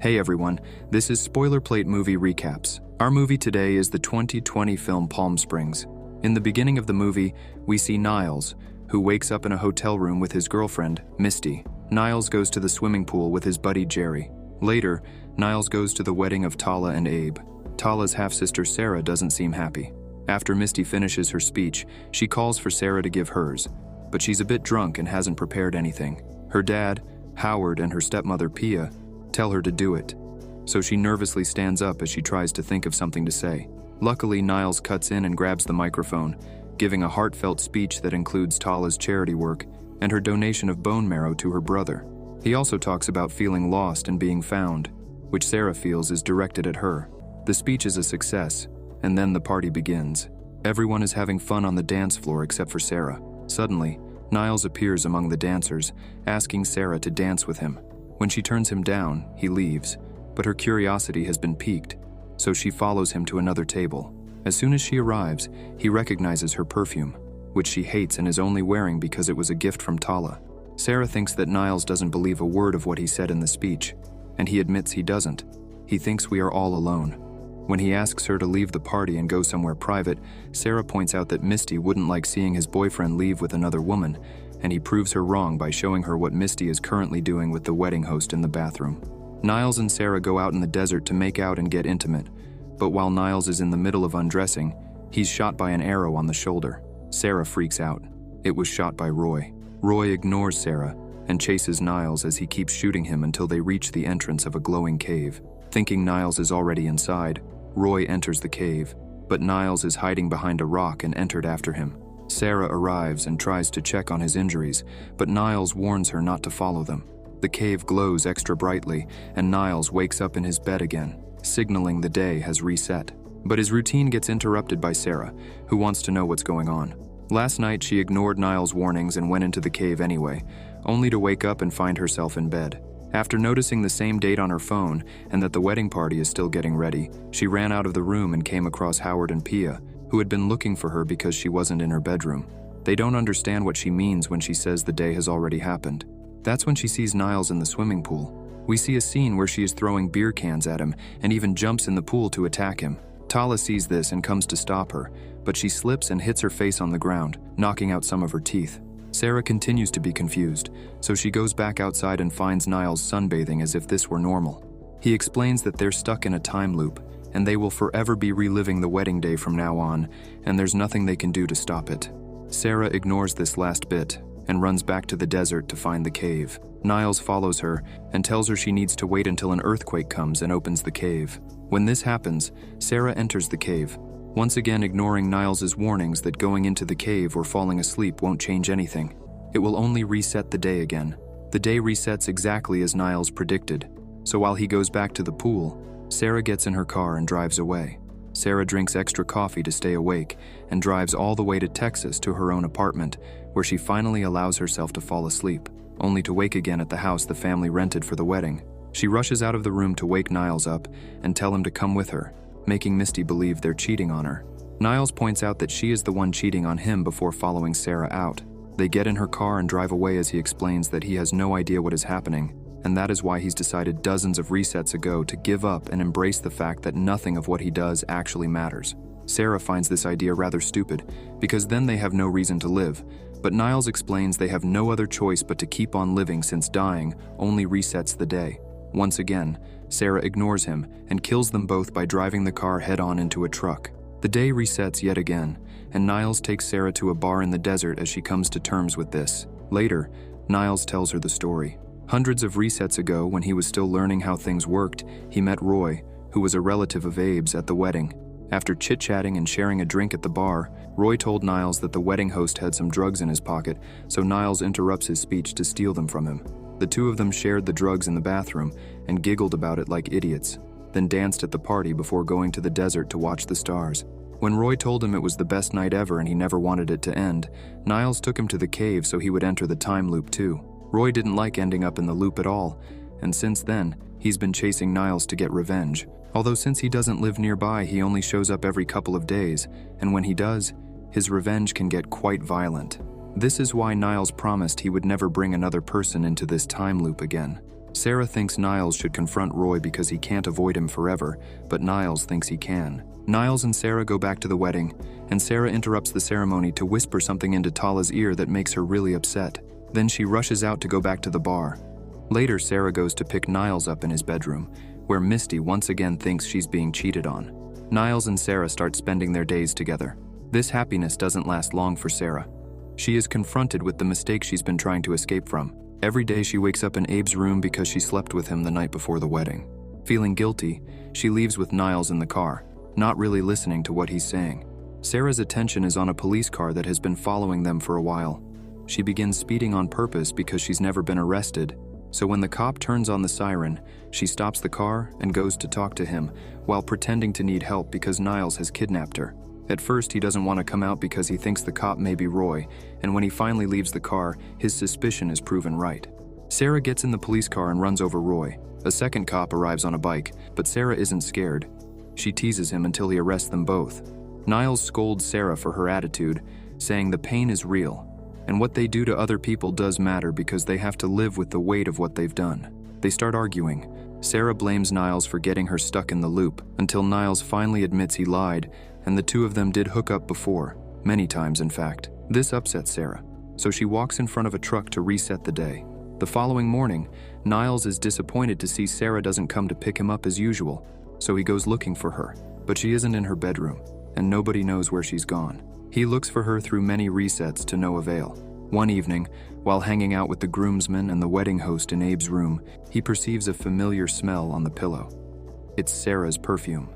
Hey everyone, this is Spoilerplate Movie Recaps. Our movie today is the 2020 film Palm Springs. In the beginning of the movie, we see Nyles, who wakes up in a hotel room with his girlfriend, Misty. Nyles goes to the swimming pool with his buddy Jerry. Later, Nyles goes to the wedding of Tala and Abe. Tala's half-sister Sarah doesn't seem happy. After Misty finishes her speech, she calls for Sarah to give hers, but she's a bit drunk and hasn't prepared anything. Her dad, Howard, and her stepmother Pia tell her to do it, so she nervously stands up as she tries to think of something to say. Luckily, Nyles cuts in and grabs the microphone, giving a heartfelt speech that includes Tala's charity work and her donation of bone marrow to her brother. He also talks about feeling lost and being found, which Sarah feels is directed at her. The speech is a success, and then the party begins. Everyone is having fun on the dance floor except for Sarah. Suddenly, Nyles appears among the dancers, asking Sarah to dance with him. When she turns him down, he leaves, but her curiosity has been piqued, so she follows him to another table. As soon as she arrives, he recognizes her perfume, which she hates and is only wearing because it was a gift from Tala. Sarah thinks that Nyles doesn't believe a word of what he said in the speech, and he admits he doesn't. He thinks we are all alone. When he asks her to leave the party and go somewhere private, Sarah points out that Misty wouldn't like seeing his boyfriend leave with another woman, and he proves her wrong by showing her what Misty is currently doing with the wedding host in the bathroom. Nyles and Sarah go out in the desert to make out and get intimate, but while Nyles is in the middle of undressing, he's shot by an arrow on the shoulder. Sarah freaks out. It was shot by Roy. Roy ignores Sarah and chases Nyles as he keeps shooting him until they reach the entrance of a glowing cave. Thinking Nyles is already inside, Roy enters the cave, but Nyles is hiding behind a rock and entered after him. Sarah arrives and tries to check on his injuries, but Nyles warns her not to follow them. The cave glows extra brightly, and Nyles wakes up in his bed again, signaling the day has reset. But his routine gets interrupted by Sarah, who wants to know what's going on. Last night, she ignored Nyles' warnings and went into the cave anyway, only to wake up and find herself in bed. After noticing the same date on her phone and that the wedding party is still getting ready, she ran out of the room and came across Howard and Pia, who had been looking for her because she wasn't in her bedroom. They don't understand what she means when she says the day has already happened. That's when she sees Nyles in the swimming pool. We see a scene where she is throwing beer cans at him and even jumps in the pool to attack him. Tala sees this and comes to stop her, but she slips and hits her face on the ground, knocking out some of her teeth. Sarah continues to be confused, so she goes back outside and finds Nyles sunbathing as if this were normal. He explains that they're stuck in a time loop, and they will forever be reliving the wedding day from now on, and there's nothing they can do to stop it. Sarah ignores this last bit and runs back to the desert to find the cave. Nyles follows her and tells her she needs to wait until an earthquake comes and opens the cave. When this happens, Sarah enters the cave, once again ignoring Nyles' warnings that going into the cave or falling asleep won't change anything. It will only reset the day again. The day resets exactly as Nyles predicted, so while he goes back to the pool, Sarah gets in her car and drives away. Sarah drinks extra coffee to stay awake and drives all the way to Texas to her own apartment, where she finally allows herself to fall asleep, only to wake again at the house the family rented for the wedding. She rushes out of the room to wake Nyles up and tell him to come with her, making Misty believe they're cheating on her. Nyles points out that she is the one cheating on him before following Sarah out. They get in her car and drive away as he explains that he has no idea what is happening, and that is why he's decided dozens of resets ago to give up and embrace the fact that nothing of what he does actually matters. Sarah finds this idea rather stupid, because then they have no reason to live, but Nyles explains they have no other choice but to keep on living since dying only resets the day. Once again, Sarah ignores him and kills them both by driving the car head-on into a truck. The day resets yet again, and Nyles takes Sarah to a bar in the desert as she comes to terms with this. Later, Nyles tells her the story. Hundreds of resets ago, when he was still learning how things worked, he met Roy, who was a relative of Abe's, at the wedding. After chit-chatting and sharing a drink at the bar, Roy told Nyles that the wedding host had some drugs in his pocket, so Nyles interrupts his speech to steal them from him. The two of them shared the drugs in the bathroom and giggled about it like idiots, then danced at the party before going to the desert to watch the stars. When Roy told him it was the best night ever and he never wanted it to end, Nyles took him to the cave so he would enter the time loop too. Roy didn't like ending up in the loop at all, and since then, he's been chasing Nyles to get revenge. Although since he doesn't live nearby, he only shows up every couple of days, and when he does, his revenge can get quite violent. This is why Nyles promised he would never bring another person into this time loop again. Sarah thinks Nyles should confront Roy because he can't avoid him forever, but Nyles thinks he can. Nyles and Sarah go back to the wedding, and Sarah interrupts the ceremony to whisper something into Tala's ear that makes her really upset. Then she rushes out to go back to the bar. Later, Sarah goes to pick Nyles up in his bedroom, where Misty once again thinks she's being cheated on. Nyles and Sarah start spending their days together. This happiness doesn't last long for Sarah. She is confronted with the mistake she's been trying to escape from. Every day she wakes up in Abe's room because she slept with him the night before the wedding. Feeling guilty, she leaves with Nyles in the car, not really listening to what he's saying. Sarah's attention is on a police car that has been following them for a while. She begins speeding on purpose because she's never been arrested, so when the cop turns on the siren, she stops the car and goes to talk to him while pretending to need help because Nyles has kidnapped her. At first, he doesn't want to come out because he thinks the cop may be Roy, and when he finally leaves the car, his suspicion is proven right. Sarah gets in the police car and runs over Roy. A second cop arrives on a bike, but Sarah isn't scared. She teases him until he arrests them both. Nyles scolds Sarah for her attitude, saying the pain is real, and what they do to other people does matter because they have to live with the weight of what they've done. They start arguing. Sarah blames Nyles for getting her stuck in the loop, until Nyles finally admits he lied, and the two of them did hook up before, many times in fact. This upsets Sarah, so she walks in front of a truck to reset the day. The following morning, Nyles is disappointed to see Sarah doesn't come to pick him up as usual, so he goes looking for her, but she isn't in her bedroom, and nobody knows where she's gone. He looks for her through many resets to no avail. One evening, while hanging out with the groomsmen and the wedding host in Abe's room, he perceives a familiar smell on the pillow. It's Sarah's perfume.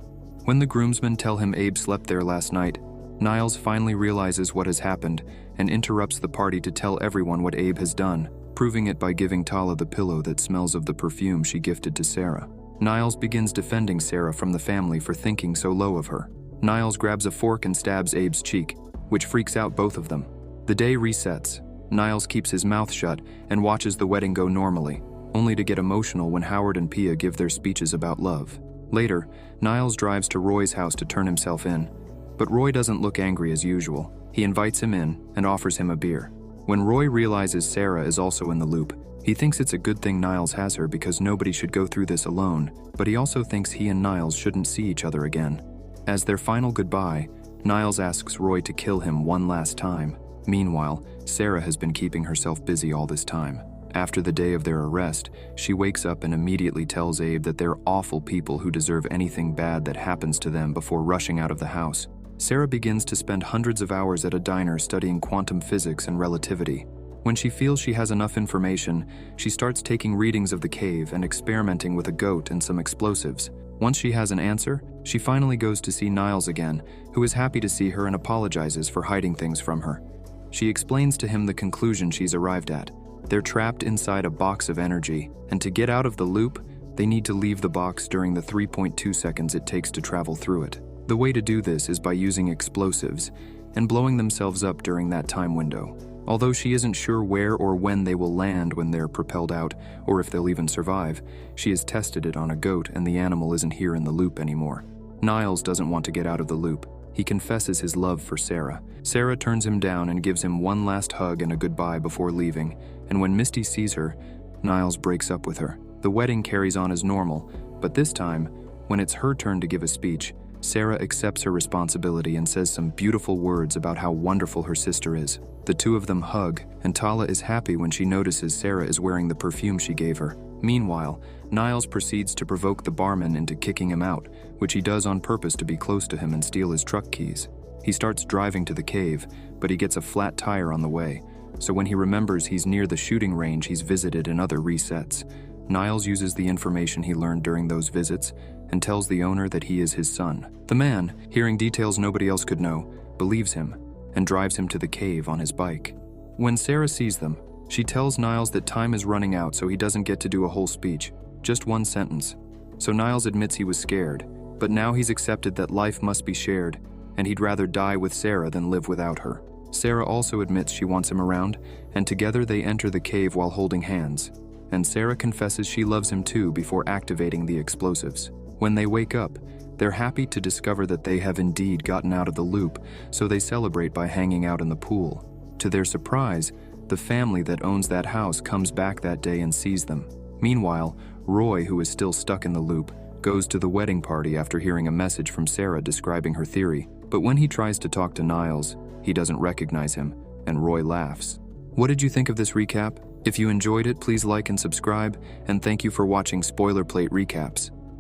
When the groomsmen tell him Abe slept there last night, Nyles finally realizes what has happened and interrupts the party to tell everyone what Abe has done, proving it by giving Tala the pillow that smells of the perfume she gifted to Sarah. Nyles begins defending Sarah from the family for thinking so low of her. Nyles grabs a fork and stabs Abe's cheek, which freaks out both of them. The day resets. Nyles keeps his mouth shut and watches the wedding go normally, only to get emotional when Howard and Pia give their speeches about love. Later, Nyles drives to Roy's house to turn himself in, but Roy doesn't look angry as usual. He invites him in and offers him a beer. When Roy realizes Sarah is also in the loop, he thinks it's a good thing Nyles has her because nobody should go through this alone, but he also thinks he and Nyles shouldn't see each other again. As their final goodbye, Nyles asks Roy to kill him one last time. Meanwhile, Sarah has been keeping herself busy all this time. After the day of their arrest, she wakes up and immediately tells Abe that they're awful people who deserve anything bad that happens to them before rushing out of the house. Sarah begins to spend hundreds of hours at a diner studying quantum physics and relativity. When she feels she has enough information, she starts taking readings of the cave and experimenting with a goat and some explosives. Once she has an answer, she finally goes to see Nyles again, who is happy to see her and apologizes for hiding things from her. She explains to him the conclusion she's arrived at. They're trapped inside a box of energy, and to get out of the loop, they need to leave the box during the 3.2 seconds it takes to travel through it. The way to do this is by using explosives and blowing themselves up during that time window. Although she isn't sure where or when they will land when they're propelled out, or if they'll even survive, she has tested it on a goat and the animal isn't here in the loop anymore. Nyles doesn't want to get out of the loop. He confesses his love for Sarah. Sarah turns him down and gives him one last hug and a goodbye before leaving, and when Misty sees her, Nyles breaks up with her. The wedding carries on as normal, but this time, when it's her turn to give a speech, Sarah accepts her responsibility and says some beautiful words about how wonderful her sister is. The two of them hug, and Tala is happy when she notices Sarah is wearing the perfume she gave her. Meanwhile, Nyles proceeds to provoke the barman into kicking him out, which he does on purpose to be close to him and steal his truck keys. He starts driving to the cave, but he gets a flat tire on the way, so when he remembers he's near the shooting range he's visited in other resets, Nyles uses the information he learned during those visits and tells the owner that he is his son. The man, hearing details nobody else could know, believes him and drives him to the cave on his bike. When Sarah sees them, she tells Nyles that time is running out so he doesn't get to do a whole speech, just one sentence. So Nyles admits he was scared, but now he's accepted that life must be shared, and he'd rather die with Sarah than live without her. Sarah also admits she wants him around, and together they enter the cave while holding hands. And Sarah confesses she loves him too before activating the explosives. When they wake up, they're happy to discover that they have indeed gotten out of the loop, so they celebrate by hanging out in the pool. To their surprise, the family that owns that house comes back that day and sees them. Meanwhile, Roy, who is still stuck in the loop, goes to the wedding party after hearing a message from Sarah describing her theory. But when he tries to talk to Nyles, he doesn't recognize him, and Roy laughs. What did you think of this recap? If you enjoyed it, please like and subscribe, and thank you for watching Spoiler Plate Recaps.